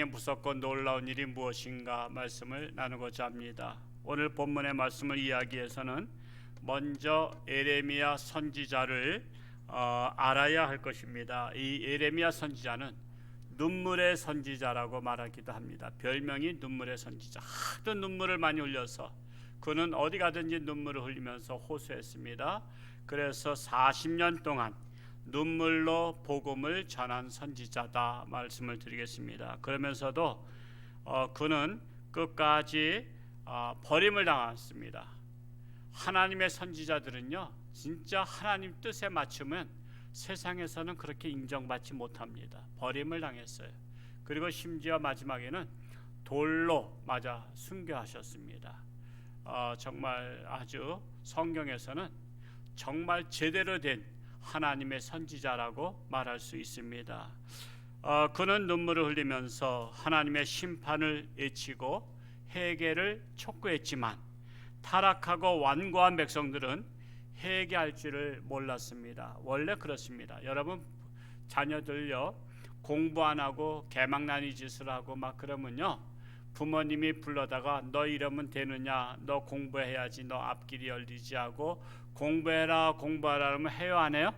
무섭고 놀라운 일이 무엇인가 말씀을 나누고자 합니다. 오늘 본문의 말씀을 이야기해서는 먼저 에레미야 선지자를 알아야 할 것입니다. 이 에레미야 선지자는 눈물의 선지자라고 말하기도 합니다. 별명이 눈물의 선지자. 하도 눈물을 많이 흘려서 그는 어디 가든지 눈물을 흘리면서 호소했습니다. 그래서 40년 동안 눈물로 복음을 전한 선지자다 말씀을 드리겠습니다. 그러면서도 그는 끝까지 버림을 당했습니다. 하나님의 선지자들은요, 진짜 하나님 뜻에 맞추면 세상에서는 그렇게 인정받지 못합니다. 버림을 당했어요. 그리고 심지어 마지막에는 돌로 맞아 순교하셨습니다. 정말 아주 성경에서는 정말 제대로 된 하나님의 선지자라고 말할 수 있습니다. 그는 눈물을 흘리면서 하나님의 심판을 외치고 회개를 촉구했지만 타락하고 완고한 백성들은 회개할 줄을 몰랐습니다. 원래 그렇습니다. 여러분 자녀들요, 공부 안 하고 개망나니 짓을 하고 막 그러면요, 부모님이 불러다가 너 이러면 되느냐, 너 공부해야지, 너 앞길이 열리지 하고 공부해라 공부하라 하면 해요 안 해요?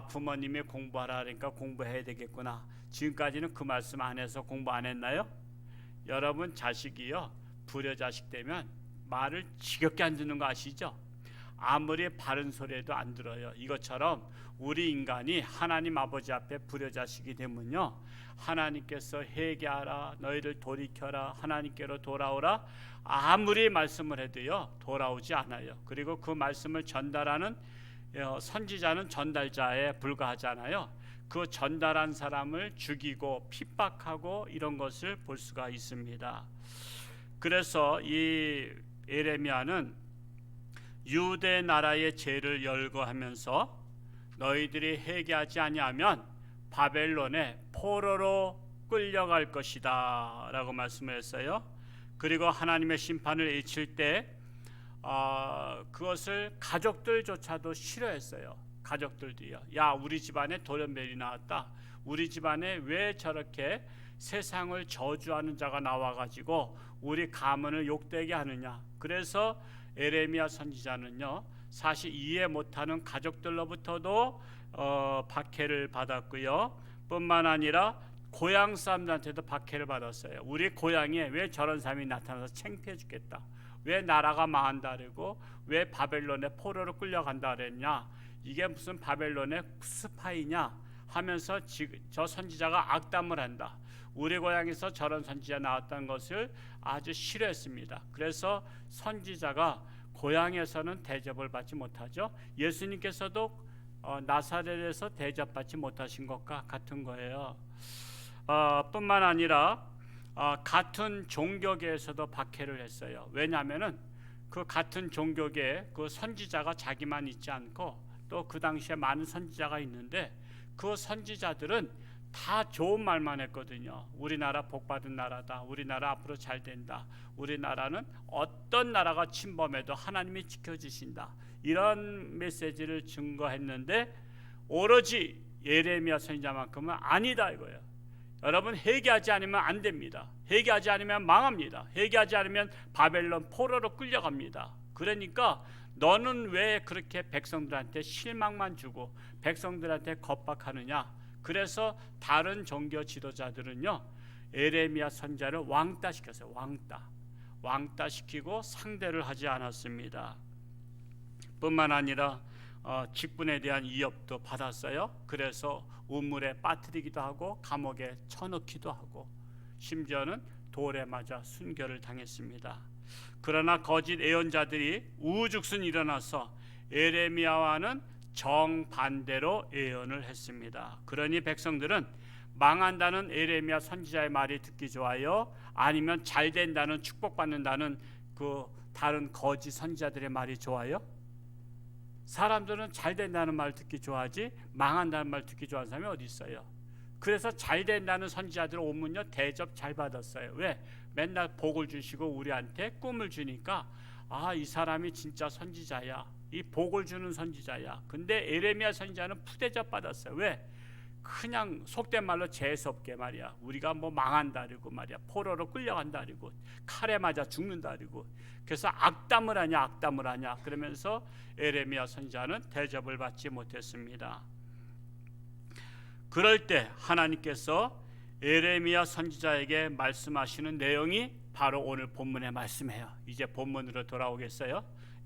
부모님이 공부하라 하니까 공부해야 되겠구나. 지금까지는 그 말씀 안 해서 공부 안 했나요? 여러분 자식이요, 불효자식 되면 말을 지겹게 안 듣는 거 아시죠? 아무리 바른 소리해도 안 들어요. 이것처럼 우리 인간이 하나님 아버지 앞에 불효자식이 되면요, 하나님께서 회개하라, 너희를 돌이켜라, 하나님께로 돌아오라 아무리 말씀을 해도요 돌아오지 않아요. 그리고 그 말씀을 전달하는 선지자는 전달자에 불과하잖아요. 그 전달한 사람을 죽이고 핍박하고 이런 것을 볼 수가 있습니다. 그래서 이 에레미야는 유대 나라의 죄를 열거하면서 너희들이 회개하지 아니하면 바벨론의 포로로 끌려갈 것이다 라고 말씀을 했어요. 그리고 하나님의 심판을 외칠 때 그것을 가족들조차도 싫어했어요. 가족들도요. 야, 우리 집안에 돌연변이 나왔다. 우리 집안에 왜 저렇게 세상을 저주하는 자가 나와가지고 우리 가문을 욕되게 하느냐. 그래서 에레미야 선지자는요, 사실 이해 못하는 가족들로부터도 박해를 받았고요. 뿐만 아니라 고향 사람들한테도 박해를 받았어요. 우리 고향에 왜 저런 사람이 나타나서 창피해 죽겠다. 왜 나라가 망한다 그러고 왜 바벨론의 포로로 끌려간다 그랬냐. 이게 무슨 바벨론의 스파이냐 하면서 저 선지자가 악담을 한다. 우리 고향에서 저런 선지자 나왔다는 것을 아주 싫어했습니다. 그래서 선지자가 고향에서는 대접을 받지 못하죠. 예수님께서도 나사렛에서 대접받지 못하신 것과 같은 거예요. 뿐만 아니라 같은 종교계에서도 박해를 했어요. 왜냐하면은 그 같은 종교계에 그 선지자가 자기만 있지 않고 또 그 당시에 많은 선지자가 있는데 그 선지자들은 다 좋은 말만 했거든요. 우리나라 복받은 나라다. 우리나라 앞으로 잘 된다. 우리나라는 어떤 나라가 침범해도 하나님이 지켜주신다. 이런 메시지를 증거했는데 오로지 예레미야 선지자만큼은 아니다 이거예요. 여러분 회개하지 않으면 안 됩니다. 회개하지 않으면 망합니다. 회개하지 않으면 바벨론 포로로 끌려갑니다. 그러니까 너는 왜 그렇게 백성들한테 실망만 주고 백성들한테 겁박하느냐. 그래서 다른 종교 지도자들은요, 에레미야 선지자를 왕따시켰어요. 왕따시키고 상대를 하지 않았습니다. 뿐만 아니라 직분에 대한 위협도 받았어요. 그래서 우물에 빠뜨리기도 하고 감옥에 쳐넣기도 하고 심지어는 돌에 맞아 순교를 당했습니다. 그러나 거짓 예언자들이 우후죽순 일어나서 에레미야와는 정반대로 예언을 했습니다. 그러니 백성들은 망한다는 에레미야 선지자의 말이 듣기 좋아요? 아니면 잘 된다는, 축복받는다는 그 다른 거짓 선지자들의 말이 좋아요? 사람들은 잘 된다는 말 듣기 좋아하지 망한다는 말 듣기 좋아하는 사람이 어디 있어요? 그래서 잘 된다는 선지자들 오면요 대접 잘 받았어요. 왜? 맨날 복을 주시고 우리한테 꿈을 주니까 이 사람이 진짜 선지자야. 이 복을 주는 선지자야. 근데 에레미야 선지자는 푸대접 받았어요. 왜? 그냥 속된 말로 재수없게 말이야. 우리가 뭐 망한다 그러고 말이야. 포로로 끌려간다 그러고 칼에 맞아 죽는다 그러고 그래서 악담을 하냐 그러면서 에레미야 선지자는 대접을 받지 못했습니다. 그럴 때 하나님께서 에레미야 선지자에게 말씀하시는 내용이 바로 오늘 본문의 말씀이에요. 이제 본문으로 돌아오겠어요?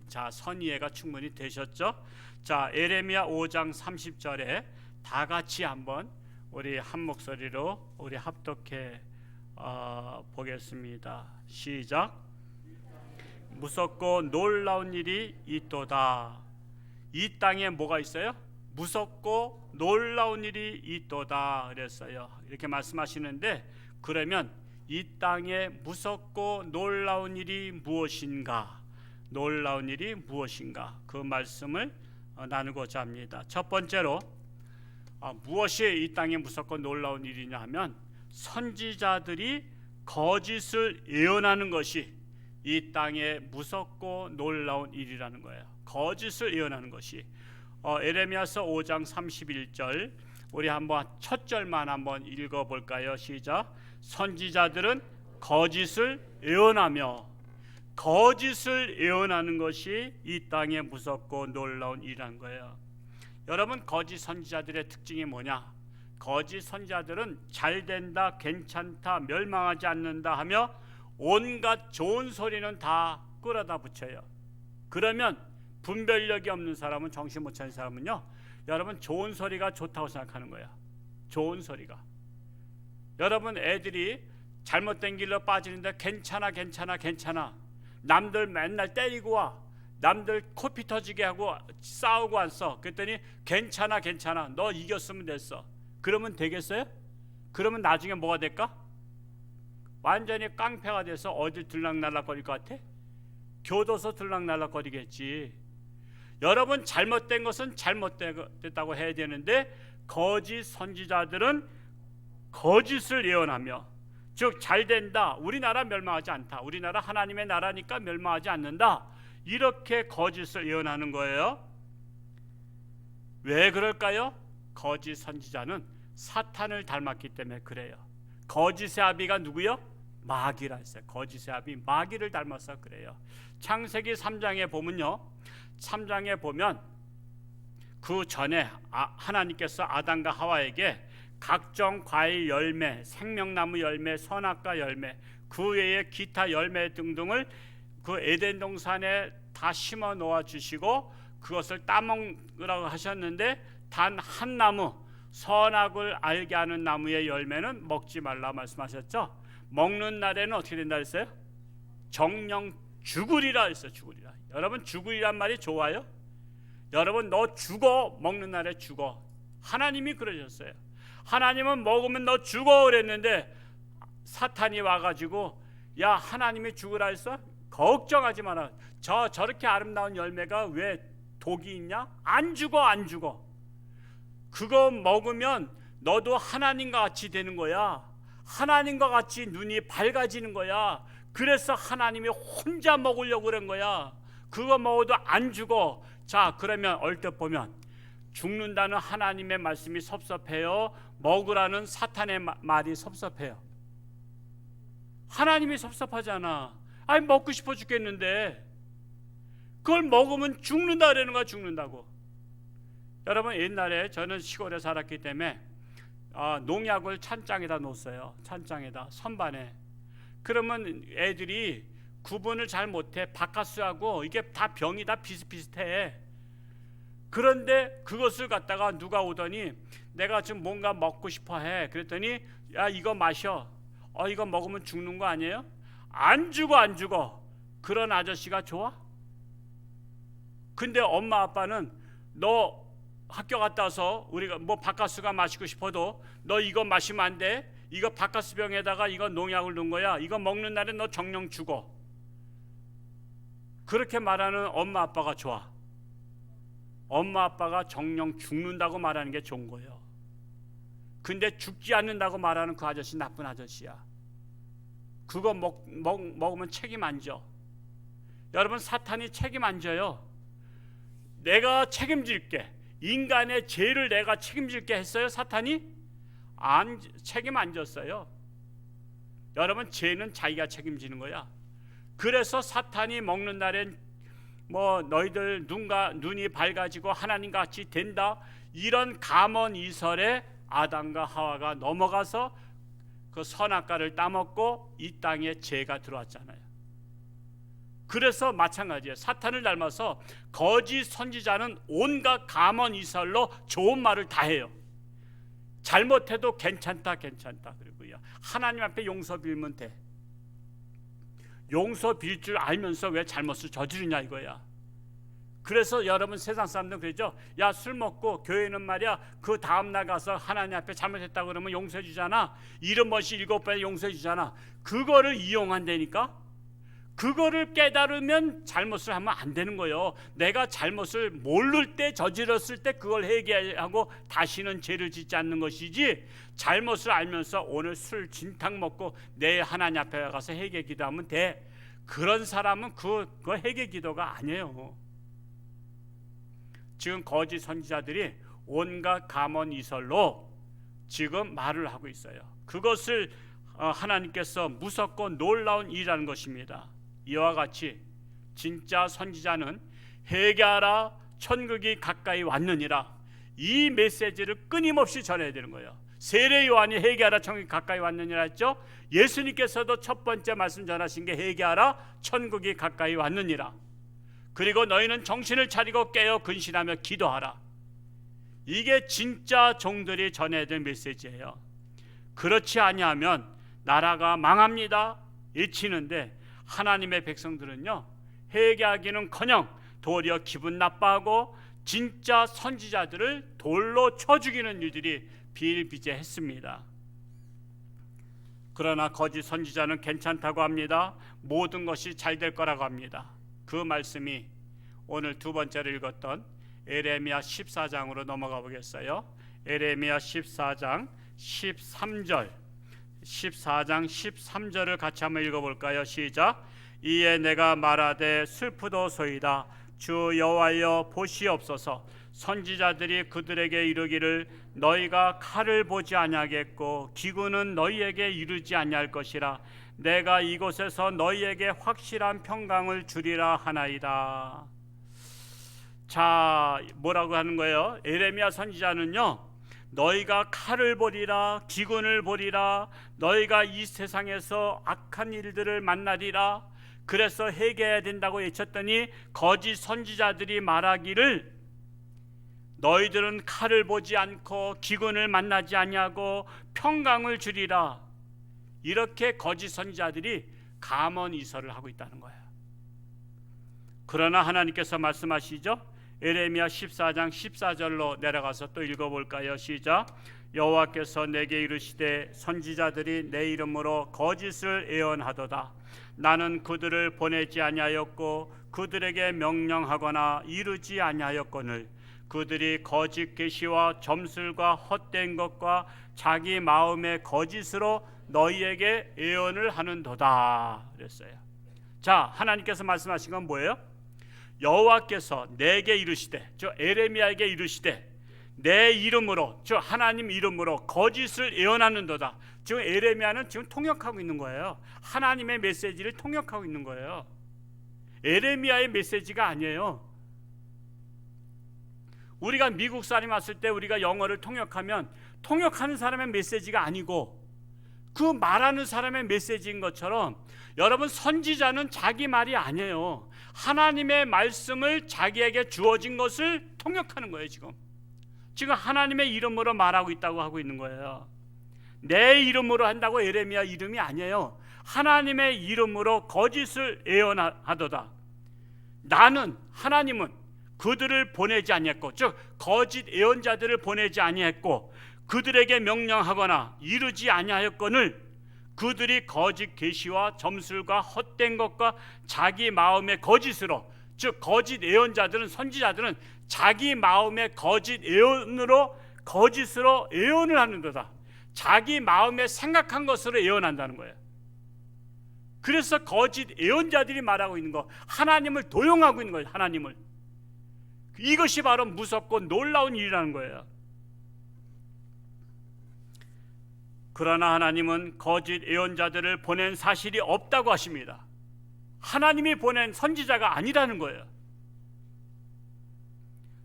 자, 선이해가 충분히 되셨죠? 자, 에레미야 5장 30절에 다 같이 한번 우리 한 목소리로 우리 합독해 보겠습니다. 시작. 무섭고 놀라운 일이 있도다. 이 땅에 뭐가 있어요? 무섭고 놀라운 일이 있도다 그랬어요. 이렇게 말씀하시는데, 그러면 이 땅에 무섭고 놀라운 일이 무엇인가? 놀라운 일이 무엇인가? 그 말씀을 나누고자 합니다. 첫 번째로 무엇이 이 땅에 무섭고 놀라운 일이냐 하면 선지자들이 거짓을 예언하는 것이 이 땅에 무섭고 놀라운 일이라는 거예요. 거짓을 예언하는 것이. 에레미야서 5장 31절 우리 한번 첫 절만 한번 읽어볼까요? 시작. 선지자들은 거짓을 예언하며, 거짓을 예언하는 것이 이 땅에 무섭고 놀라운 일이라는 거예요. 여러분, 거짓 선지자들의 특징이 뭐냐? 거짓 선지자들은 잘 된다, 괜찮다, 멸망하지 않는다 하며 온갖 좋은 소리는 다 끌어다 붙여요. 그러면 분별력이 없는 사람은, 정신 못 차린 사람은요, 여러분 좋은 소리가 좋다고 생각하는 거야. 좋은 소리가. 여러분 애들이 잘못된 길로 빠지는데 괜찮아 남들 맨날 때리고 와, 남들 코피 터지게 하고 싸우고 왔어. 그랬더니 괜찮아 너 이겼으면 됐어. 그러면 되겠어요? 그러면 나중에 뭐가 될까? 완전히 깡패가 돼서 어딜 들락날락거릴 것 같아? 교도소 들락날락거리겠지. 여러분, 잘못된 것은 잘못됐다고 해야 되는데 거짓 선지자들은 거짓을 예언하며, 즉 잘된다, 우리나라 멸망하지 않다, 우리나라 하나님의 나라니까 멸망하지 않는다, 이렇게 거짓을 예언하는 거예요. 왜 그럴까요? 거짓 선지자는 사탄을 닮았기 때문에 그래요. 거짓의 아비가 누구요? 마귀라 했어요. 거짓의 아비 마귀를 닮아서 그래요. 창세기 3장에 보면요, 3장에 보면 그 전에 하나님께서 아담과 하와에게 각종 과일 열매, 생명나무 열매, 선악과 열매, 그 외에 기타 열매 등등을 그 에덴 동산에 다 심어 놓아 주시고 그것을 따먹으라고 하셨는데, 단 한 나무, 선악을 알게 하는 나무의 열매는 먹지 말라 말씀하셨죠. 먹는 날에는 어떻게 된다 했어요? 정령 죽으리라 했어요. 죽으리라. 여러분, 죽으리란 말이 좋아요? 여러분, 너 죽어. 먹는 날에 죽어. 하나님이 그러셨어요. 하나님은 먹으면 너 죽어 그랬는데 사탄이 와가지고 야, 하나님이 죽으라 했어? 걱정하지 마라. 저렇게 아름다운 열매가 왜 독이 있냐? 안 죽어. 그거 먹으면 너도 하나님과 같이 되는 거야. 하나님과 같이 눈이 밝아지는 거야. 그래서 하나님이 혼자 먹으려고 그런 거야. 그거 먹어도 안 죽어. 자, 그러면 얼핏 보면 죽는다는 하나님의 말씀이 섭섭해요? 먹으라는 사탄의 말이 섭섭해요? 하나님이 섭섭하잖아. 아니, 먹고 싶어 죽겠는데 그걸 먹으면 죽는다 그러는 거야. 죽는다고. 여러분, 옛날에 저는 시골에 살았기 때문에 농약을 찬장에다 놓았어요. 찬장에다, 선반에. 그러면 애들이 구분을 잘 못해. 바카스하고 이게 다 병이 다 비슷비슷해. 그런데 그것을 갖다가 누가 오더니 내가 지금 뭔가 먹고 싶어 해. 그랬더니 야, 이거 마셔. 이거 먹으면 죽는 거 아니에요? 안 죽어. 그런 아저씨가 좋아? 근데 엄마 아빠는 너 학교 갔다 와서 우리가 뭐 바카스가 마시고 싶어도 너 이거 마시면 안 돼. 이거 바카스 병에다가 이거 농약을 넣은 거야. 이거 먹는 날에 너 정령 죽어. 그렇게 말하는 엄마 아빠가 좋아? 엄마 아빠가 정령 죽는다고 말하는 게 좋은 거예요. 근데 죽지 않는다고 말하는 그 아저씨 나쁜 아저씨야. 그거 먹으면 책임 안 져. 여러분, 사탄이 책임 안 져요. 내가 책임질게. 인간의 죄를 내가 책임질게 했어요? 사탄이? 책임 안 졌어요. 여러분, 죄는 자기가 책임지는 거야. 그래서 사탄이 먹는 날엔 뭐 너희들 눈이 밝아지고 하나님 같이 된다, 이런 감언이설에 아담과 하와가 넘어가서 그 선악과를 따먹고 이 땅에 죄가 들어왔잖아요. 그래서 마찬가지예요. 사탄을 닮아서 거짓 선지자는 온갖 감언이설로 좋은 말을 다 해요. 잘못해도 괜찮다 그리고요, 하나님 앞에 용서 빌면 돼. 용서 빌 줄 알면서 왜 잘못을 저지르냐 이거야. 그래서 여러분, 세상 사람들은 그러죠. 야, 술 먹고 교회는 말이야, 그 다음날 가서 하나님 앞에 잘못했다고 그러면 용서해 주잖아. 70번씩 7번 용서해 주잖아. 그거를 이용한다니까. 그거를 깨달으면 잘못을 하면 안 되는 거예요. 내가 잘못을 모를 때, 저질렀을 때 그걸 회개하고 다시는 죄를 짓지 않는 것이지, 잘못을 알면서 오늘 술 진탕 먹고 내일 하나님 앞에 가서 회개 기도하면 돼. 그런 사람은 그거 회개 기도가 아니에요. 지금 거짓 선지자들이 온갖 감언이설로 지금 말을 하고 있어요. 그것을 하나님께서 무섭고 놀라운 일이라는 것입니다. 이와 같이 진짜 선지자는 회개하라, 천국이 가까이 왔느니라, 이 메시지를 끊임없이 전해야 되는 거예요. 세례 요한이 회개하라, 천국이 가까이 왔느니라 했죠. 예수님께서도 첫 번째 말씀 전하신 게 회개하라, 천국이 가까이 왔느니라. 그리고 너희는 정신을 차리고 깨어 근신하며 기도하라. 이게 진짜 종들이 전해야 될 메시지예요. 그렇지 아니하면 나라가 망합니다 외치는데, 하나님의 백성들은요, 회개하기는커녕 도리어 기분 나빠하고 진짜 선지자들을 돌로 쳐 죽이는 일들이 비일비재했습니다. 그러나 거짓 선지자는 괜찮다고 합니다. 모든 것이 잘 될 거라고 합니다. 그 말씀이 오늘 두 번째로 읽었던 에레미야 14장으로 넘어가 보겠어요. 에레미야 14장 13절, 14장 13절을 같이 한번 읽어볼까요? 시작. 이에 내가 말하되 슬프도소이다. 주 여호와여 보시옵소서. 선지자들이 그들에게 이르기를 너희가 칼을 보지 아니하겠고 기구는 너희에게 이르지 아니할 것이라. 내가 이곳에서 너희에게 확실한 평강을 주리라 하나이다. 자, 뭐라고 하는 거예요? 에레미야 선지자는요, 너희가 칼을 보리라, 기근을 보리라, 너희가 이 세상에서 악한 일들을 만나리라. 그래서 회개해야 된다고 외쳤더니 거짓 선지자들이 말하기를 너희들은 칼을 보지 않고 기근을 만나지 아니하고 평강을 주리라. 이렇게 거짓 선지자들이 감언이설을 하고 있다는 거예요. 그러나 하나님께서 말씀하시죠. 에레미야 14장 14절로 내려가서 또 읽어볼까요? 시작. 여호와께서 내게 이르시되 선지자들이 내 이름으로 거짓을 예언하도다. 나는 그들을 보내지 아니하였고 그들에게 명령하거나 이르지 아니하였거늘 그들이 거짓 계시와 점술과 헛된 것과 자기 마음의 거짓으로 너희에게 예언을 하는도다 그랬어요. 자, 하나님께서 말씀하신 건 뭐예요? 여호와께서 내게 이르시되, 저 에레미야에게 이르시되 내 이름으로, 저 하나님 이름으로 거짓을 예언하는도다. 지금 에레미야는 지금 통역하고 있는 거예요. 하나님의 메시지를 통역하고 있는 거예요. 에레미야의 메시지가 아니에요. 우리가 미국 사람이 왔을 때 우리가 영어를 통역하면 통역하는 사람의 메시지가 아니고 그 말하는 사람의 메시지인 것처럼, 여러분, 선지자는 자기 말이 아니에요. 하나님의 말씀을 자기에게 주어진 것을 통역하는 거예요. 지금 하나님의 이름으로 말하고 있다고 하고 있는 거예요. 내 이름으로 한다고 에레미야 이름이 아니에요. 하나님의 이름으로 거짓을 예언하도다. 나는, 하나님은 그들을 보내지 아니했고, 즉 거짓 예언자들을 보내지 아니했고 그들에게 명령하거나 이르지 아니하였거늘 그들이 거짓 계시와 점술과 헛된 것과 자기 마음의 거짓으로, 즉 거짓 예언자들은, 선지자들은 자기 마음의 거짓 예언으로, 거짓으로 예언을 하는도다. 자기 마음에 생각한 것으로 예언한다는 거예요. 그래서 거짓 예언자들이 말하고 있는 거, 하나님을 도용하고 있는 거예요. 하나님을. 이것이 바로 무섭고 놀라운 일이라는 거예요. 그러나 하나님은 거짓 예언자들을 보낸 사실이 없다고 하십니다. 하나님이 보낸 선지자가 아니라는 거예요.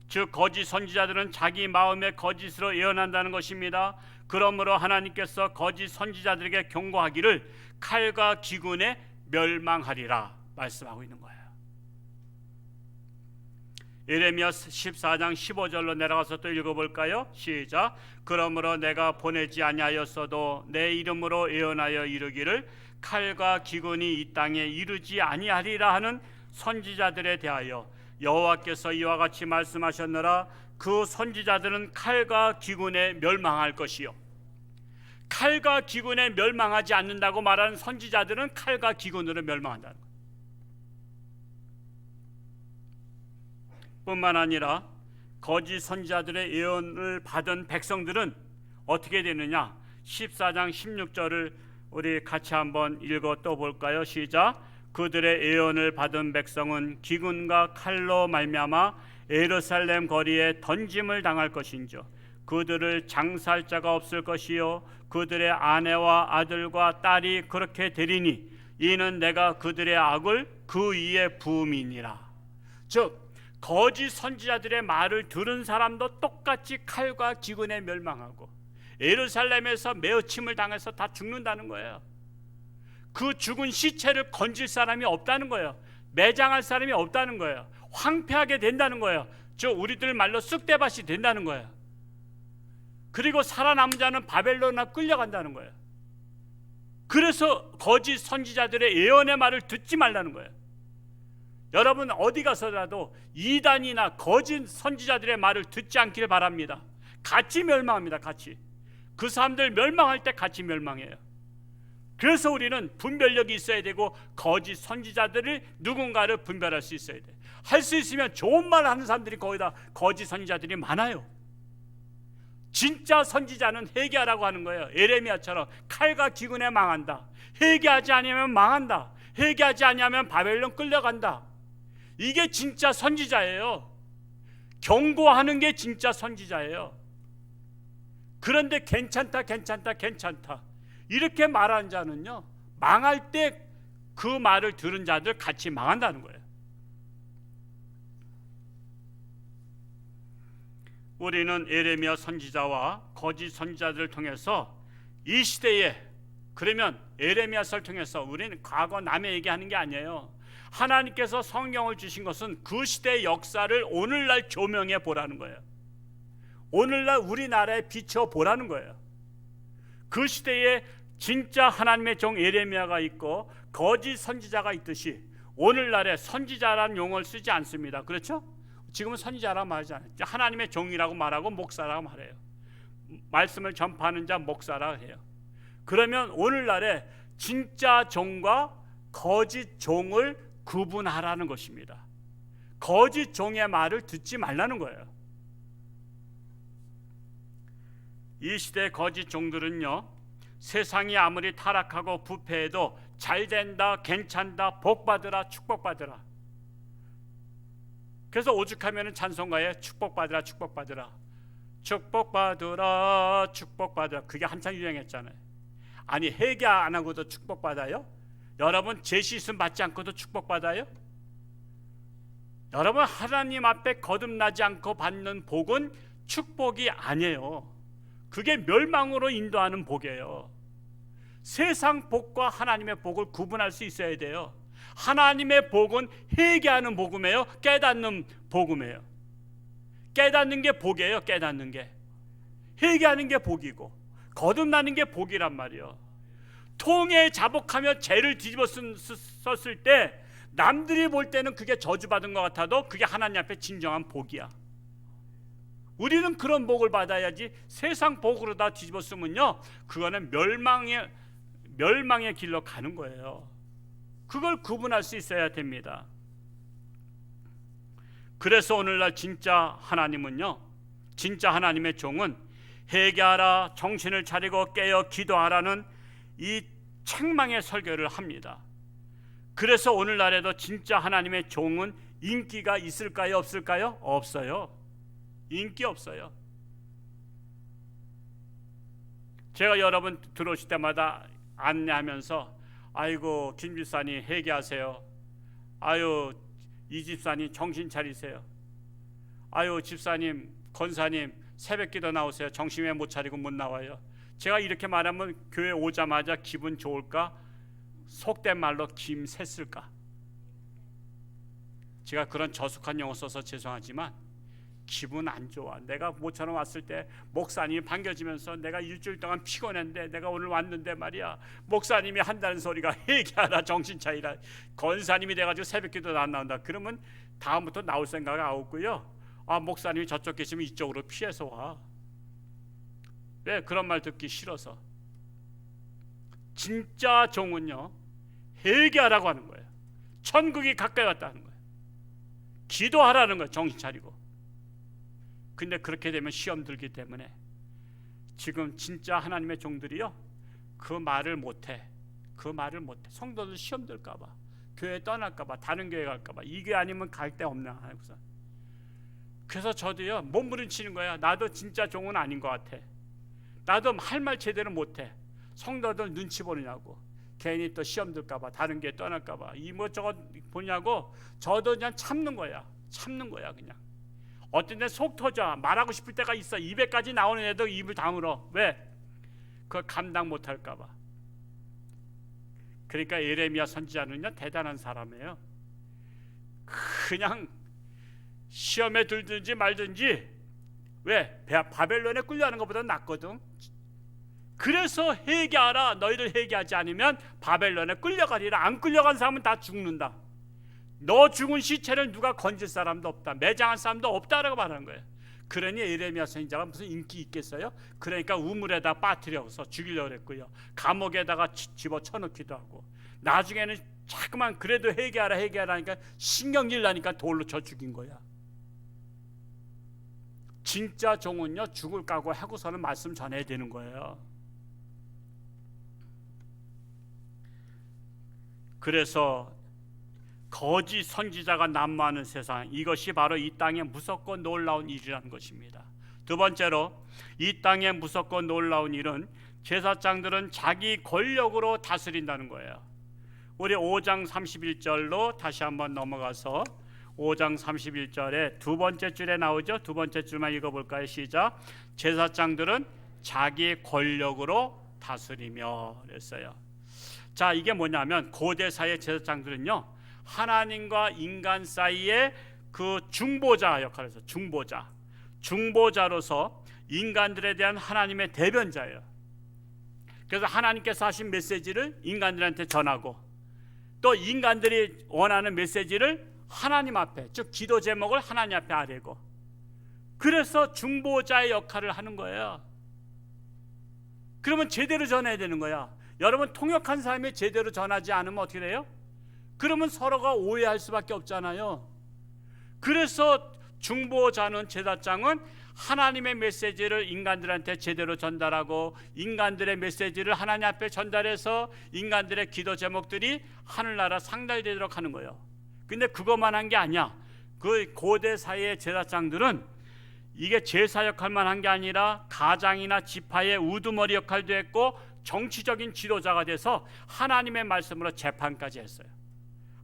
즉 거짓 선지자들은 자기 마음의 거짓으로 예언한다는 것입니다. 그러므로 하나님께서 거짓 선지자들에게 경고하기를 칼과 기근에 멸망하리라 말씀하고 있는 거예요. 예레미야 14장 15절로 내려가서 또 읽어볼까요? 시작. 그러므로 내가 보내지 아니하였어도 내 이름으로 예언하여 이르기를 칼과 기근이 이 땅에 이르지 아니하리라 하는 선지자들에 대하여 여호와께서 이와 같이 말씀하셨노라. 그 선지자들은 칼과 기근에 멸망할 것이요, 칼과 기근에 멸망하지 않는다고 말하는 선지자들은 칼과 기근으로 멸망한다는 거예요. 뿐만 아니라 거짓 선지자들의 예언을 받은 백성들은 어떻게 되느냐? 14장 16절을 우리 같이 한번 읽어 또 볼까요? 시작. 그들의 예언을 받은 백성은 기근과 칼로 말미암아 예루살렘 거리에 던짐을 당할 것인지요, 그들을 장사할 자가 없을 것이요, 그들의 아내와 아들과 딸이 그렇게 되리니 이는 내가 그들의 악을 그 위에 부음이니라. 즉 거짓 선지자들의 말을 들은 사람도 똑같이 칼과 기근에 멸망하고 예루살렘에서 매어침을 당해서 다 죽는다는 거예요. 그 죽은 시체를 건질 사람이 없다는 거예요. 매장할 사람이 없다는 거예요. 황폐하게 된다는 거예요. 저 우리들 말로 쑥대밭이 된다는 거예요. 그리고 살아남은 자는 바벨론으로 끌려간다는 거예요. 그래서 거짓 선지자들의 예언의 말을 듣지 말라는 거예요. 여러분 어디 가서라도 이단이나 거짓 선지자들의 말을 듣지 않기를 바랍니다. 같이 멸망합니다. 같이. 그 사람들 멸망할 때 같이 멸망해요. 그래서 우리는 분별력이 있어야 되고 거짓 선지자들을 누군가를 분별할 수 있어야 돼. 할 수 있으면 좋은 말 하는 사람들이 거기다 거짓 선지자들이 많아요. 진짜 선지자는 회개하라고 하는 거예요. 예레미야처럼 칼과 기근에 망한다. 회개하지 않으면 망한다. 회개하지 않으면 바벨론 끌려간다. 이게 진짜 선지자예요. 경고하는 게 진짜 선지자예요. 그런데 괜찮다 이렇게 말하는 자는요, 망할 때 그 말을 들은 자들 같이 망한다는 거예요. 우리는 예레미야 선지자와 거짓 선지자들을 통해서 이 시대에, 그러면 예레미야서를 통해서 우리는 과거 남의 얘기하는 게 아니에요. 하나님께서 성경을 주신 것은 그 시대의 역사를 오늘날 조명해 보라는 거예요. 오늘날 우리나라에 비춰 보라는 거예요. 그 시대에 진짜 하나님의 종 예레미야가 있고 거짓 선지자가 있듯이 오늘날에 선지자라는 용어를 쓰지 않습니다. 그렇죠? 지금은 선지자라고 말하지 않아요. 하나님의 종이라고 말하고 목사라고 말해요. 말씀을 전파하는 자 목사라고 해요. 그러면 오늘날에 진짜 종과 거짓 종을 구분하라는 것입니다. 거짓 종의 말을 듣지 말라는 거예요. 이 시대 거짓 종들은요, 세상이 아무리 타락하고 부패해도 잘된다, 괜찮다, 복받으라, 축복받으라. 그래서 오죽하면 찬송가에 축복받으라, 축복받으라, 축복받으라, 축복받으라, 그게 한참 유행했잖아요. 아니 회개 안 하고도 축복받아요? 여러분 제시씀 받지 않고도 축복받아요? 여러분 하나님 앞에 거듭나지 않고 받는 복은 축복이 아니에요. 그게 멸망으로 인도하는 복이에요. 세상 복과 하나님의 복을 구분할 수 있어야 돼요. 하나님의 복은 회개하는 복음이에요, 깨닫는 복음이에요. 깨닫는 게 복이에요. 깨닫는 게, 회개하는 게 복이고 거듭나는 게 복이란 말이에요. 통에 자복하며 죄를 뒤집어 썼을 때 남들이 볼 때는 그게 저주받은 것 같아도 그게 하나님 앞에 진정한 복이야. 우리는 그런 복을 받아야지 세상 복으로 다 뒤집어 쓰면요, 그거는 멸망의 길로 가는 거예요. 그걸 구분할 수 있어야 됩니다. 그래서 오늘날 진짜 하나님은요, 진짜 하나님의 종은 회개하라, 정신을 차리고 깨어 기도하라는 이 책망의 설교를 합니다. 그래서 오늘날에도 진짜 하나님의 종은 인기가 있을까요? 없을까요? 없어요. 인기 없어요. 제가 여러분 들어오실 때마다 안내하면서 아이고 김 집사님 회개하세요. 아유 이 집사님 정신 차리세요. 아유 집사님 권사님 새벽기도 나오세요. 정신 왜 못 차리고 못 나와요. 제가 이렇게 말하면 교회 오자마자 기분 좋을까? 속된 말로 김샜을까? 제가 그런 저속한 용어 써서 죄송하지만 기분 안 좋아. 내가 모처럼 왔을 때 목사님이 반겨주면서 내가 일주일 동안 피곤했는데 내가 오늘 왔는데 말이야, 목사님이 한다는 소리가 회개하라 정신 차리라, 권사님이 돼가지고 새벽기도 안 나온다 그러면 다음부터 나올 생각이 없고요. 아 목사님이 저쪽 계시면 이쪽으로 피해서 와. 왜? 그런 말 듣기 싫어서. 진짜 종은요 회개하라고 하는 거예요. 천국이 가까이 왔다는 거예요. 기도하라는 거예요. 정신 차리고. 근데 그렇게 되면 시험 들기 때문에 지금 진짜 하나님의 종들이요 그 말을 못해. 그 말을 못해. 성도들 시험 들까 봐, 교회 떠날까 봐, 다른 교회 갈까 봐, 이 교회 아니면 갈 데 없나 하고서. 그래서 저도요 몸부림치는 거야. 나도 진짜 종은 아닌 것 같아. 나도 할 말 제대로 못해. 성도들 눈치 보느냐고, 괜히 또 시험 들까 봐, 다른 교회 떠날까 봐, 이것저것 보냐고 저도 그냥 참는 거야. 참는 거야 그냥. 어떤 데 속 터져. 말하고 싶을 때가 있어. 입에까지 나오는 애도 입을 다물어. 왜? 그걸 감당 못할까 봐. 그러니까 예레미야 선지자는요 대단한 사람이에요. 그냥 시험에 들든지 말든지, 왜? 바벨론에 끌려가는 것보다 낫거든. 그래서 회개하라. 너희들 회개하지 않으면 바벨론에 끌려가리라. 안 끌려간 사람은 다 죽는다. 너 죽은 시체를 누가 건질 사람도 없다, 매장할 사람도 없다라고 말하는 거예요. 그러니 예레미야 선지자가 무슨 인기 있겠어요? 그러니까 우물에다 빠뜨려서 죽이려고 했고요, 감옥에다가 집어쳐넣기도 하고, 나중에는 자꾸만 그래도 회개하라 회개하라 하니까 신경질 나니까 돌로 쳐 죽인 거야. 진짜 종은요 죽을 각오 하고서는 말씀 전해야 되는 거예요. 그래서 거짓 선지자가 난무하는 세상, 이것이 바로 이 땅에 무섭고 놀라운 일이라는 것입니다. 두 번째로 이 땅에 무섭고 놀라운 일은 제사장들은 자기 권력으로 다스린다는 거예요. 우리 5장 31절로 다시 한번 넘어가서 5장 31절에 두 번째 줄에 나오죠. 두 번째 줄만 읽어볼까요? 시작. 제사장들은 자기 권력으로 다스리며 그랬어요. 자, 이게 뭐냐면 고대사의 제사장들은요 하나님과 인간 사이에 그 중보자 역할을 해서 중보자로서 인간들에 대한 하나님의 대변자예요. 그래서 하나님께서 하신 메시지를 인간들한테 전하고, 또 인간들이 원하는 메시지를 하나님 앞에, 즉 기도 제목을 하나님 앞에 아뢰고, 그래서 중보자의 역할을 하는 거예요. 그러면 제대로 전해야 되는 거야. 여러분, 통역한 사람이 제대로 전하지 않으면 어떻게 돼요? 그러면 서로가 오해할 수밖에 없잖아요. 그래서 중보자는, 제사장은 하나님의 메시지를 인간들한테 제대로 전달하고, 인간들의 메시지를 하나님 앞에 전달해서 인간들의 기도 제목들이 하늘나라 상달되도록 하는 거예요. 근데 그것만 한 게 아니야. 그 고대 사회의 제사장들은 이게 제사 역할만 한 게 아니라 가장이나 지파의 우두머리 역할도 했고, 정치적인 지도자가 돼서 하나님의 말씀으로 재판까지 했어요.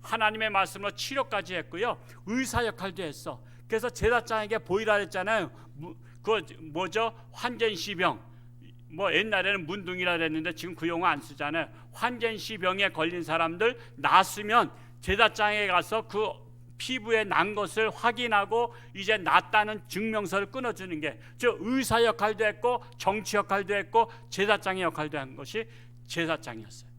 하나님의 말씀으로 치료까지 했고요, 의사 역할도 했어. 그래서 제사장에게 보이라 했잖아요. 그 뭐죠? 환전시병. 뭐 옛날에는 문둥이라 그랬는데 지금 그 용어 안 쓰잖아요. 환전시병에 걸린 사람들 낫으면 제사장에 가서 그 피부에 난 것을 확인하고 이제 낫다는 증명서를 끊어주는 게, 즉 의사 역할도 했고 정치 역할도 했고 제사장의 역할도 한 것이 제사장이었어요.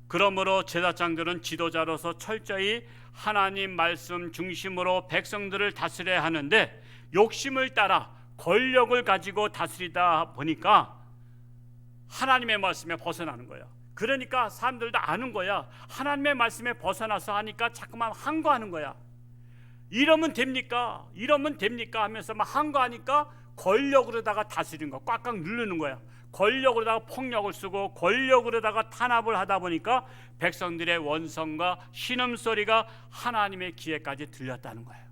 그러므로 제사장들은 지도자로서 철저히 하나님 말씀 중심으로 백성들을 다스려야 하는데, 욕심을 따라 권력을 가지고 다스리다 보니까 하나님의 말씀에 벗어나는 거예요. 그러니까 사람들도 아는 거야. 하나님의 말씀에 벗어나서 하니까 자꾸만 항거하는 거야. 이러면 됩니까? 이러면 됩니까? 하면서 막 항거하니까 권력으로다가 다스리는 거, 꽉꽉 누르는 거야. 권력으로다가 폭력을 쓰고 권력으로다가 탄압을 하다 보니까 백성들의 원성과 신음소리가 하나님의 귀에까지 들렸다는 거예요.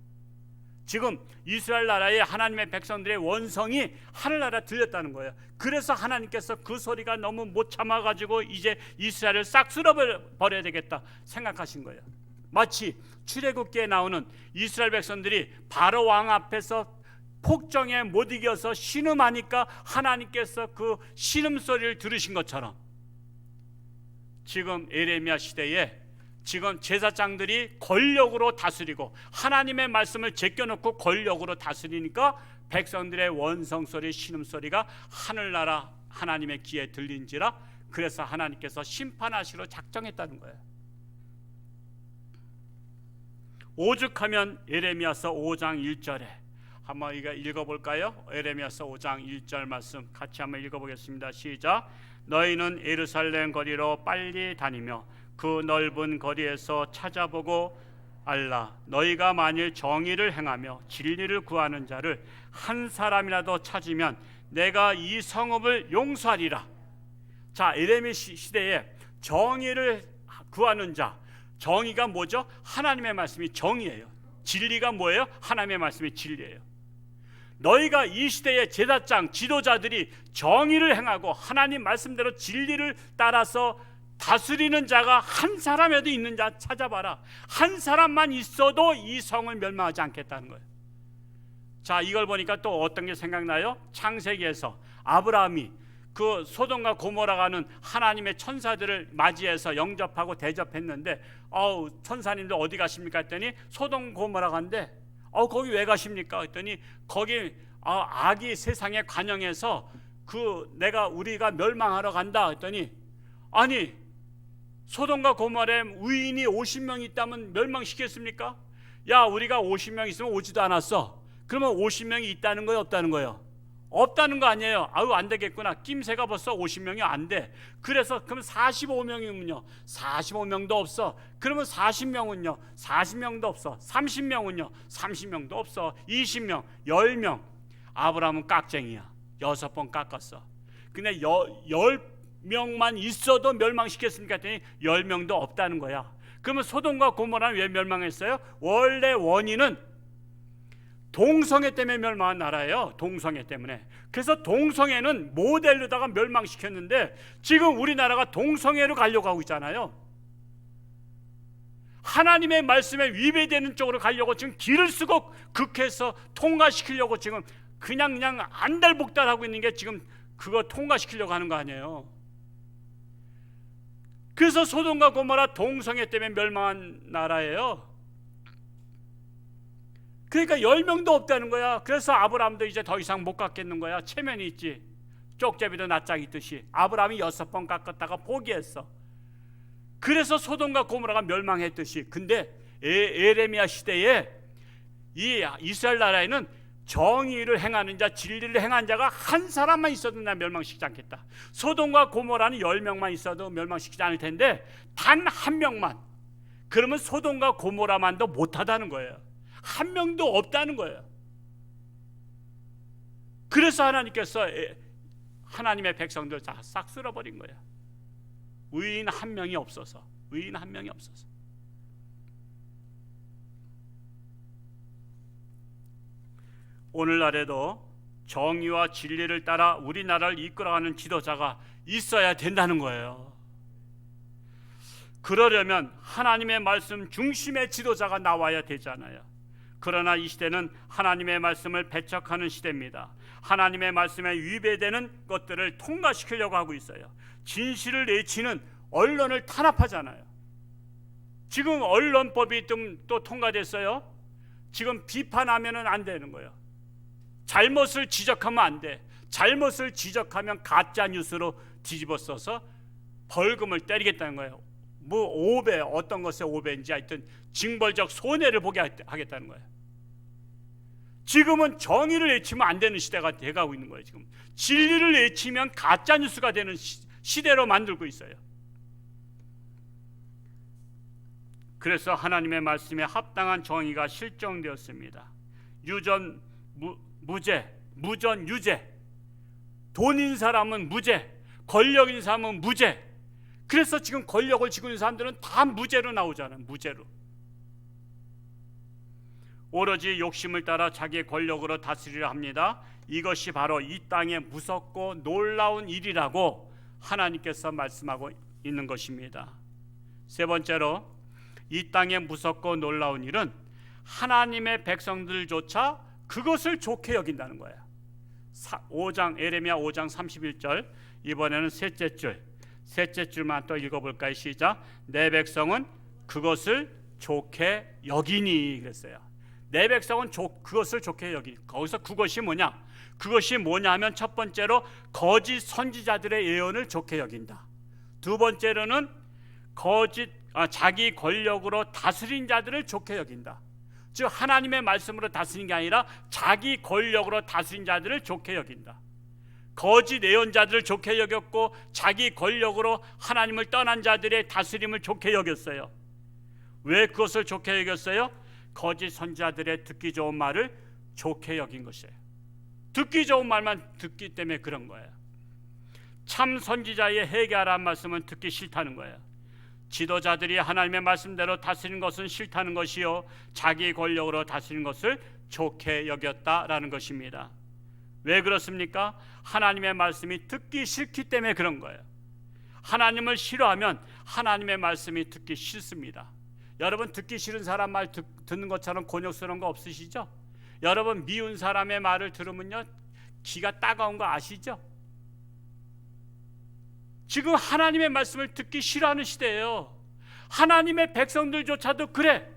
지금 이스라엘 나라의 하나님의 백성들의 원성이 하늘나라 들렸다는 거예요. 그래서 하나님께서 그 소리가 너무 못 참아가지고 이제 이스라엘을 싹 쓸어버려야 되겠다 생각하신 거예요. 마치 출애굽기에 나오는 이스라엘 백성들이 바로 왕 앞에서 폭정에 못 이겨서 신음하니까 하나님께서 그 신음소리를 들으신 것처럼 지금 에레미야 시대에 지금 제사장들이 권력으로 다스리고 하나님의 말씀을 제껴놓고 권력으로 다스리니까 백성들의 원성소리 신음소리가 하늘나라 하나님의 귀에 들린지라 그래서 하나님께서 심판하시러 작정했다는 거예요. 오죽하면 예레미야서 5장 1절에 한번 읽어볼까요? 예레미야서 5장 1절 말씀 같이 한번 읽어보겠습니다. 시작. 너희는 예루살렘 거리로 빨리 다니며 그 넓은 거리에서 찾아보고 알라. 너희가 만일 정의를 행하며 진리를 구하는 자를 한 사람이라도 찾으면 내가 이 성읍을 용서하리라. 자, 예레미야 시대에 정의를 구하는 자, 정의가 뭐죠? 하나님의 말씀이 정의예요. 진리가 뭐예요? 하나님의 말씀이 진리예요. 너희가 이 시대의 제사장 지도자들이 정의를 행하고 하나님 말씀대로 진리를 따라서 다스리는 자가 한 사람이라도 있는 자 찾아봐라. 한 사람만 있어도 이 성을 멸망하지 않겠다는 거예요. 자, 이걸 보니까 또 어떤 게 생각나요? 창세기에서 아브라함이 그 소돔과 고모라가는 하나님의 천사들을 맞이해서 영접하고 대접했는데 천사님들 어디 가십니까 했더니 소돔 고모라 간데 거기 왜 가십니까 했더니 거기 악이 세상에 관영해서 우리가 멸망하러 간다 했더니 아니 소돔과 고모라에 의인이 50명 있다면 멸망시켰습니까? 야, 우리가 50명 있으면 오지도 않았어. 그러면 50명이 있다는 거예요, 없다는 거예요? 없다는 거 아니에요. 안 되겠구나. 낌새가 벌써 50명이 안 돼. 그래서 그럼 45명이면요 45명도 없어. 그러면 40명은요 40명도 없어. 30명은요 30명도 없어. 20명 10명. 아브라함은 깍쟁이야. 6번 깎았어. 근데 10명만 있어도 멸망시켰으니까 했더니 10명도 없다는 거야. 그러면 소돔과 고모라는 왜 멸망했어요? 원래 원인은 동성애 때문에 멸망한 나라예요. 동성애 때문에. 그래서 동성애는 모델로다가 멸망시켰는데 지금 우리나라가 동성애로 가려고 하고 있잖아요. 하나님의 말씀에 위배되는 쪽으로 가려고 지금 길을 쓰고 극해서 통과시키려고 지금 그냥 안달복달하고 있는 게 지금 그거 통과시키려고 하는 거 아니에요. 그래서 소돔과 고모라 동성애 때문에 멸망한 나라예요. 그러니까 10명도 없다는 거야. 그래서 아브라함도 이제 더 이상 못 깎겠는 거야. 체면이 있지. 쪽제비도 낯짝 있듯이. 아브라함이 6번 깎았다가 포기했어. 그래서 소돔과 고모라가 멸망했듯이. 근데 에레미야 시대에 이 이스라엘 나라에는 정의를 행하는 자, 진리를 행한 자가 한 사람만 있어도 나 멸망시키지 않겠다. 소돔과 고모라는 10명만 있어도 멸망시키지 않을 텐데 단 한 명만. 그러면 소돔과 고모라만도 못하다는 거예요. 한 명도 없다는 거예요. 그래서 하나님께서 하나님의 백성들 다 싹 쓸어버린 거예요. 의인 한 명이 없어서. 의인 한 명이 없어서. 오늘날에도 정의와 진리를 따라 우리나라를 이끌어가는 지도자가 있어야 된다는 거예요. 그러려면 하나님의 말씀 중심의 지도자가 나와야 되잖아요. 그러나 이 시대는 하나님의 말씀을 배척하는 시대입니다. 하나님의 말씀에 위배되는 것들을 통과시키려고 하고 있어요. 진실을 내치는 언론을 탄압하잖아요. 지금 언론법이 또 통과됐어요. 지금 비판하면 안 되는 거예요. 잘못을 지적하면 안 돼. 잘못을 지적하면 가짜 뉴스로 뒤집어 써서 벌금을 때리겠다는 거예요. 뭐 5배, 어떤 것에 5배인지 하여튼 징벌적 손해를 보게 하겠다는 거예요. 지금은 정의를 외치면 안 되는 시대가 돼가고 있는 거예요. 지금 진리를 외치면 가짜 뉴스가 되는 시대로 만들고 있어요. 그래서 하나님의 말씀에 합당한 정의가 실정되었습니다. 유전 무죄, 무전 유죄. 돈인 사람은 무죄, 권력인 사람은 무죄. 그래서 지금 권력을 쥐고 있는 사람들은 다 무죄로 나오잖아요. 무죄로. 오로지 욕심을 따라 자기의 권력으로 다스리려 합니다. 이것이 바로 이 땅의 무섭고 놀라운 일이라고 하나님께서 말씀하고 있는 것입니다. 세 번째로, 이 땅의 무섭고 놀라운 일은 하나님의 백성들조차 그것을 좋게 여긴다는 거예요. 5장 에레미야 5장 31절, 이번에는 셋째 줄만 또 읽어볼까요? 시작. 내 백성은 그것을 좋게 여기니 그랬어요. 내 백성은 그것을 좋게 여기니. 거기서 그것이 뭐냐? 그것이 뭐냐 하면 첫 번째로 거짓 선지자들의 예언을 좋게 여긴다. 두 번째로는 자기 권력으로 다스린 자들을 좋게 여긴다. 즉 하나님의 말씀으로 다스린 게 아니라 자기 권력으로 다스린 자들을 좋게 여긴다. 거짓 예언자들을 좋게 여겼고 자기 권력으로 하나님을 떠난 자들의 다스림을 좋게 여겼어요. 왜 그것을 좋게 여겼어요? 거짓 선지자들의 듣기 좋은 말을 좋게 여긴 것이에요. 듣기 좋은 말만 듣기 때문에 그런 거예요. 참 선지자의 회개하라는 말씀은 듣기 싫다는 거예요. 지도자들이 하나님의 말씀대로 다스리는 것은 싫다는 것이요, 자기 권력으로 다스리는 것을 좋게 여겼다라는 것입니다. 왜 그렇습니까? 하나님의 말씀이 듣기 싫기 때문에 그런 거예요. 하나님을 싫어하면 하나님의 말씀이 듣기 싫습니다. 여러분, 듣기 싫은 사람 말 듣는 것처럼 곤욕스러운 거 없으시죠? 여러분, 미운 사람의 말을 들으면요 기가 따가운 거 아시죠? 지금 하나님의 말씀을 듣기 싫어하는 시대예요. 하나님의 백성들조차도 그래.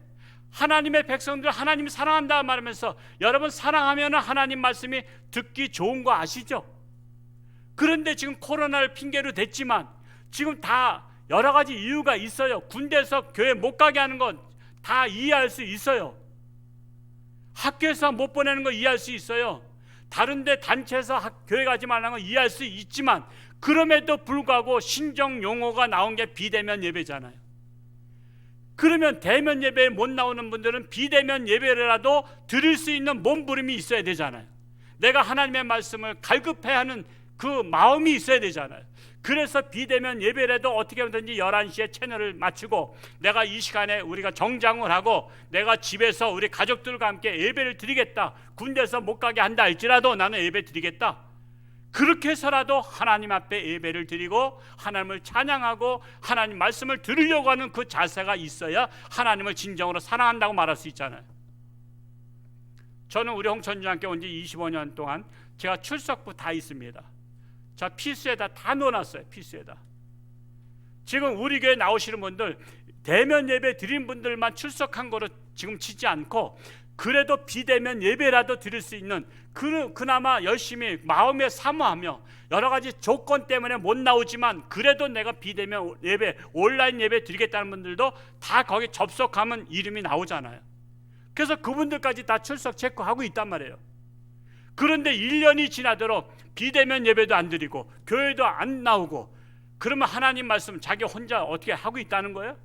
하나님의 백성들 하나님 사랑한다 말하면서, 여러분 사랑하면 하나님 말씀이 듣기 좋은 거 아시죠? 그런데 지금 코로나를 핑계로 댔지만 지금 다 여러 가지 이유가 있어요. 군대에서 교회 못 가게 하는 건 다 이해할 수 있어요. 학교에서 못 보내는 거 이해할 수 있어요. 다른데 단체에서 교회 가지 말라는 거 이해할 수 있지만, 그럼에도 불구하고 신정 용어가 나온 게 비대면 예배잖아요. 그러면 대면 예배에 못 나오는 분들은 비대면 예배라도 드릴 수 있는 몸부림이 있어야 되잖아요. 내가 하나님의 말씀을 갈급해야 하는 그 마음이 있어야 되잖아요. 그래서 비대면 예배라도 어떻게 하든지 11시에 채널을 맞추고 내가 이 시간에 우리가 정장을 하고 내가 집에서 우리 가족들과 함께 예배를 드리겠다. 군대에서 못 가게 한다 할지라도 나는 예배 드리겠다. 그렇게 해서라도 하나님 앞에 예배를 드리고 하나님을 찬양하고 하나님 말씀을 들으려고 하는 그 자세가 있어야 하나님을 진정으로 사랑한다고 말할 수 있잖아요. 저는 우리 홍천주님께 온 지 25년 동안 제가 출석부 다 있습니다. 자, 필수에다 다 넣어놨어요. 필수에다. 지금 우리 교회 나오시는 분들 대면 예배 드린 분들만 출석한 거로 지금 치지 않고, 그래도 비대면 예배라도 드릴 수 있는 그나마 열심히 마음에 사모하며 여러 가지 조건 때문에 못 나오지만 그래도 내가 비대면 예배 온라인 예배 드리겠다는 분들도 다 거기 접속하면 이름이 나오잖아요. 그래서 그분들까지 다 출석 체크하고 있단 말이에요. 그런데 1년이 지나도록 비대면 예배도 안 드리고 교회도 안 나오고, 그러면 하나님 말씀 자기 혼자 어떻게 하고 있다는 거예요?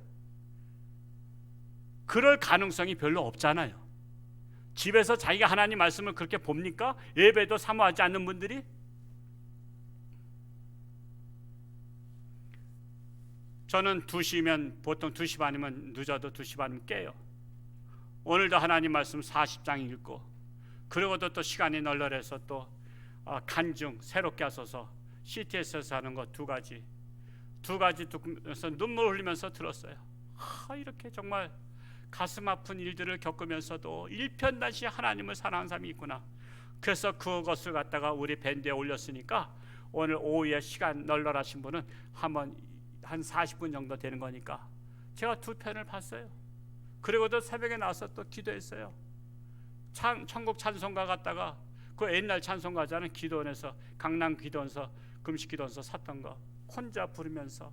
그럴 가능성이 별로 없잖아요. 집에서 자기가 하나님 말씀을 그렇게 봅니까? 예배도 사모하지 않는 분들이? 저는 2시면 보통 2시 반이면 늦어도 2시 반이면 깨요. 오늘도 하나님 말씀 40장 읽고, 그러고도 또 시간이 널널해서 또 간증 새롭게 하소서 CTS에서 하는 거 두 가지 듣면서 눈물 흘리면서 들었어요. 이렇게 정말 가슴 아픈 일들을 겪으면서도 일편단심 하나님을 사랑하는 사람이 있구나. 그래서 그것을 갖다가 우리 밴드에 올렸으니까 오늘 오후에 시간 널널하신 분은 한번 한 40분 정도 되는 거니까 제가 2편을 봤어요. 그리고도 새벽에 나와서 또 기도했어요. 천국 찬송가 갔다가 그 옛날 찬송가자는 기도원에서, 강남 기도원서, 금식 기도원서 샀던 거 혼자 부르면서,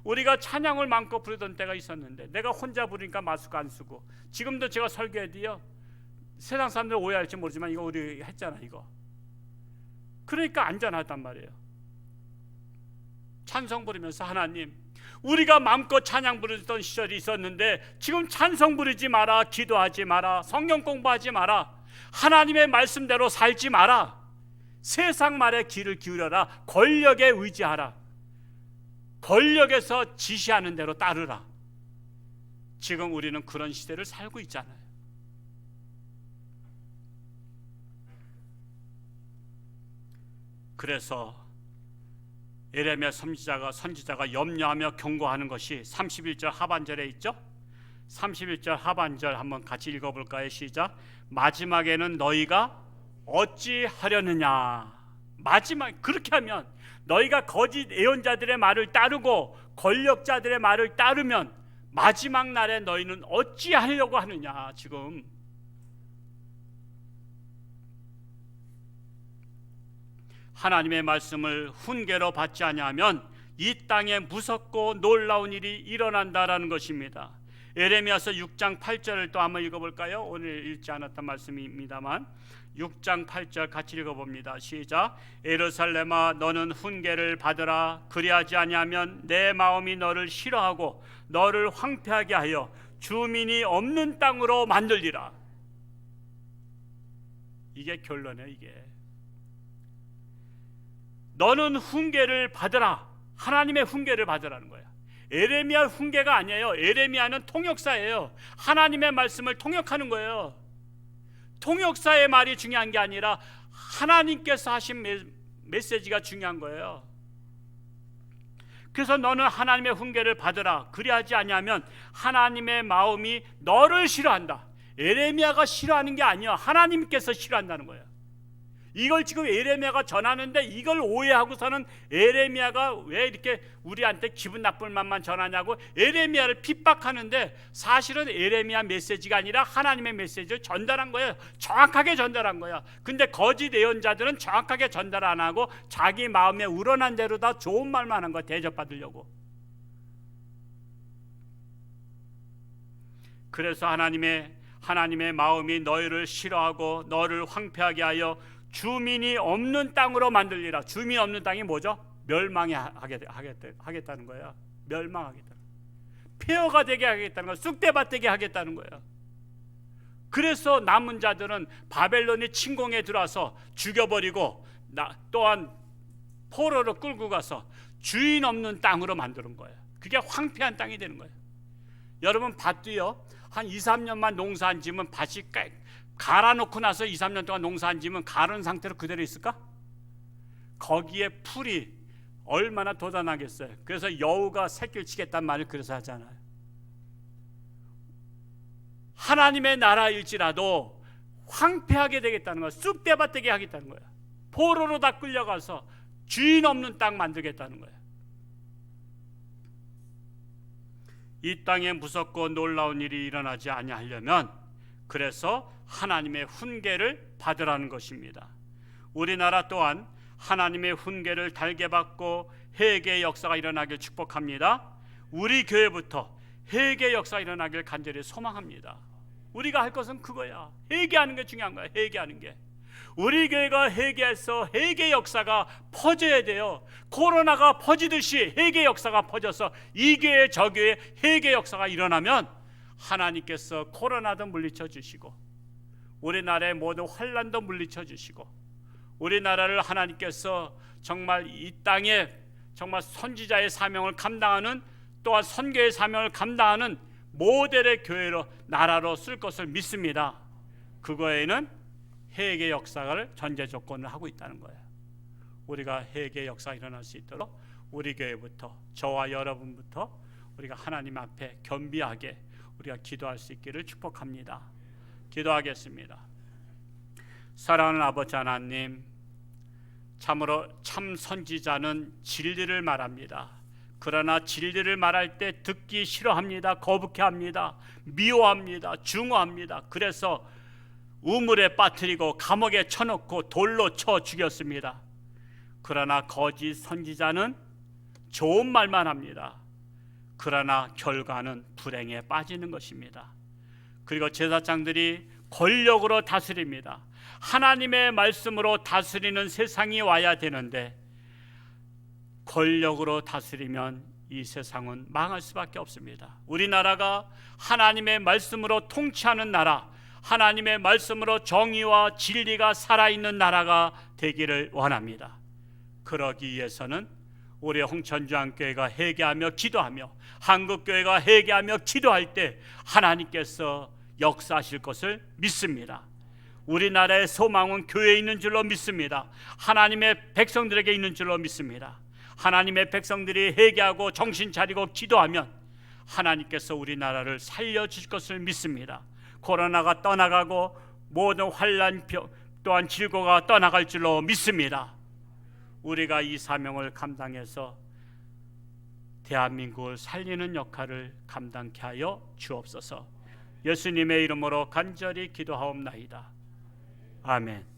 우리가 찬양을 마음껏 부르던 때가 있었는데 내가 혼자 부르니까 마스크 안 쓰고, 지금도 제가 설교해도요 세상 사람들 오해할지 모르지만 이거 우리 했잖아 이거. 그러니까 안전하단 말이에요. 찬송 부르면서, 하나님 우리가 마음껏 찬양 부르던 시절이 있었는데 지금 찬송 부르지 마라, 기도하지 마라, 성경 공부하지 마라, 하나님의 말씀대로 살지 마라. 세상 말에 귀를 기울여라. 권력에 의지하라. 권력에서 지시하는 대로 따르라. 지금 우리는 그런 시대를 살고 있잖아요. 그래서 예레미야 선지자가 염려하며 경고하는 것이 31절 하반절에 있죠. 31절 하반절 한번 같이 읽어볼까요? 시작. 마지막에는 너희가 어찌하려느냐. 마지막 그렇게 하면, 너희가 거짓 예언자들의 말을 따르고 권력자들의 말을 따르면 마지막 날에 너희는 어찌하려고 하느냐. 지금 하나님의 말씀을 훈계로 받지 아니하면 이 땅에 무섭고 놀라운 일이 일어난다라는 것입니다. 예레미야서 6장 8절을 또 한번 읽어볼까요? 오늘 읽지 않았던 말씀입니다만 6장 8절 같이 읽어봅니다. 시작. 예루살렘아 너는 훈계를 받으라. 그리하지 아니하면 내 마음이 너를 싫어하고 너를 황폐하게 하여 주민이 없는 땅으로 만들리라. 이게 결론이에요. 이게 너는 훈계를 받으라. 하나님의 훈계를 받으라는 거야. 예레미야 훈계가 아니에요. 예레미야는 통역사예요. 하나님의 말씀을 통역하는 거예요. 통역사의 말이 중요한 게 아니라 하나님께서 하신 메시지가 중요한 거예요. 그래서 너는 하나님의 훈계를 받으라. 그리하지 아니하면 하나님의 마음이 너를 싫어한다. 예레미야가 싫어하는 게 아니야. 하나님께서 싫어한다는 거예요. 이걸 지금 예레미야가 전하는데 이걸 오해하고서는 예레미야가 왜 이렇게 우리한테 기분 나쁠 말만 전하냐고 예레미야를 핍박하는데, 사실은 예레미야 메시지가 아니라 하나님의 메시지를 전달한 거예요. 정확하게 전달한 거야. 근데 거짓 예언자들은 정확하게 전달 안 하고 자기 마음에 우러난 대로 다 좋은 말만 한 거야. 대접받으려고. 그래서 하나님의 마음이 너희를 싫어하고 너를 황폐하게 하여 주민이 없는 땅으로 만들리라. 주민이 없는 땅이 뭐죠? 멸망하겠다는 거예요. 멸망하겠다. 폐허가 되게 하겠다는 거예요. 쑥대밭 되게 하겠다는 거예요. 그래서 남은 자들은 바벨론이 침공에 들어와서 죽여버리고 또한 포로로 끌고 가서 주인 없는 땅으로 만드는 거예요. 그게 황폐한 땅이 되는 거예요. 여러분 밭도요, 한 2, 3년만 농사 안 지으면 밭이 갈아놓고 나서 2, 3년 동안 농사 안 지으면 가른 상태로 그대로 있을까? 거기에 풀이 얼마나 돋아나겠어요. 그래서 여우가 새끼를 치겠다는 말을 그래서 하잖아요. 하나님의 나라일지라도 황폐하게 되겠다는 거예요. 쑥대밭 되게 하겠다는 거예요. 포로로 다 끌려가서 주인 없는 땅 만들겠다는 거예요. 이 땅에 무섭고 놀라운 일이 일어나지 아니하려면 그래서 하나님의 훈계를 받으라는 것입니다. 우리나라 또한 하나님의 훈계를 달게 받고 회개의 역사가 일어나길 축복합니다. 우리 교회부터 회개의 역사가 일어나길 간절히 소망합니다. 우리가 할 것은 그거야. 회개하는 게 중요한 거야. 회개하는 게. 우리 교회가 회개해서 회개의 역사가 퍼져야 돼요. 코로나가 퍼지듯이 회개의 역사가 퍼져서 이 교회 저 교회 회개의 역사가 일어나면 하나님께서 코로나도 물리쳐 주시고 우리나라의 모든 환난도 물리쳐 주시고 우리나라를 하나님께서 정말 이 땅에 정말 선지자의 사명을 감당하는, 또한 선교의 사명을 감당하는 모델의 교회로 나라로 쓸 것을 믿습니다. 그거에는 회개 역사를 전제 조건을 하고 있다는 거예요. 우리가 회개 역사가 일어날 수 있도록 우리 교회부터, 저와 여러분부터 우리가 하나님 앞에 겸비하게 우리가 기도할 수 있기를 축복합니다. 기도하겠습니다. 사랑하는 아버지 하나님, 참으로 참 선지자는 진리를 말합니다. 그러나 진리를 말할 때 듣기 싫어합니다. 거북해합니다. 미워합니다. 증오합니다. 그래서 우물에 빠뜨리고 감옥에 쳐넣고 돌로 쳐 죽였습니다. 그러나 거짓 선지자는 좋은 말만 합니다. 그러나 결과는 불행에 빠지는 것입니다. 그리고 제사장들이 권력으로 다스립니다. 하나님의 말씀으로 다스리는 세상이 와야 되는데 권력으로 다스리면 이 세상은 망할 수밖에 없습니다. 우리나라가 하나님의 말씀으로 통치하는 나라, 하나님의 말씀으로 정의와 진리가 살아있는 나라가 되기를 원합니다. 그러기 위해서는 우리 홍천주안교회가 회개하며 기도하며 한국교회가 회개하며 기도할 때 하나님께서 역사하실 것을 믿습니다. 우리나라의 소망은 교회에 있는 줄로 믿습니다. 하나님의 백성들에게 있는 줄로 믿습니다. 하나님의 백성들이 회개하고 정신 차리고 기도하면 하나님께서 우리나라를 살려주실 것을 믿습니다. 코로나가 떠나가고 모든 환난 또한 질고가 떠나갈 줄로 믿습니다. 우리가 이 사명을 감당해서 대한민국을 살리는 역할을 감당케 하여 주옵소서. 예수님의 이름으로 간절히 기도하옵나이다. 아멘.